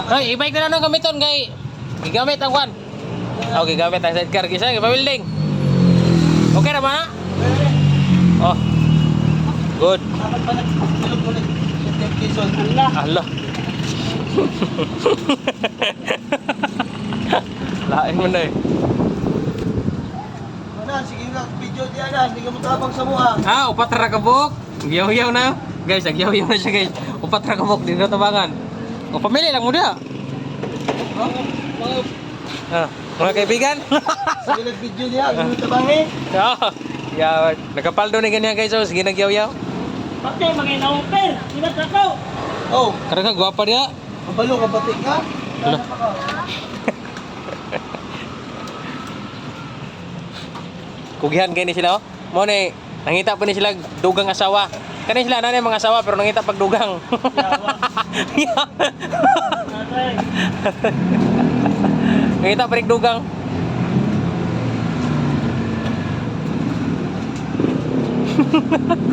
Hoy, i-bike na lang ang gamiton kay gigamit ang kwan. Okay, gamit ang sidecar kisa, gipa-welding. Okay na ba na? Oh. Good. Dapat pa nagtulog mo ng 50 pesos. Allah. Lain mo na eh. Ano, sige nga, video di ana, hindi ka matabang sa mukha. Ah, upat ra kabuk. Giyaw-yaw na. Guys, nagyaw-yaw na siya guys. Upat ra kabuk din na tabangan. O pamili lang mo dia. Ah, mga kaibigan. Sige nag-video niya, hindi tabangi. Yeah, nagapaldo na ganyan guys. So, sige nagyaw-yaw. Pati, mga ina-open. Ibat ako. Oh, Karang ka gwapa dia. mabalo ka batik ka? Ano? Kugihan kayo ni sila oh. Mo ni nangita po ni sila dugang asawa. Kani sila nanay mga asawa pero nangita pag dugang. Natay. Nangita pa rin dugang.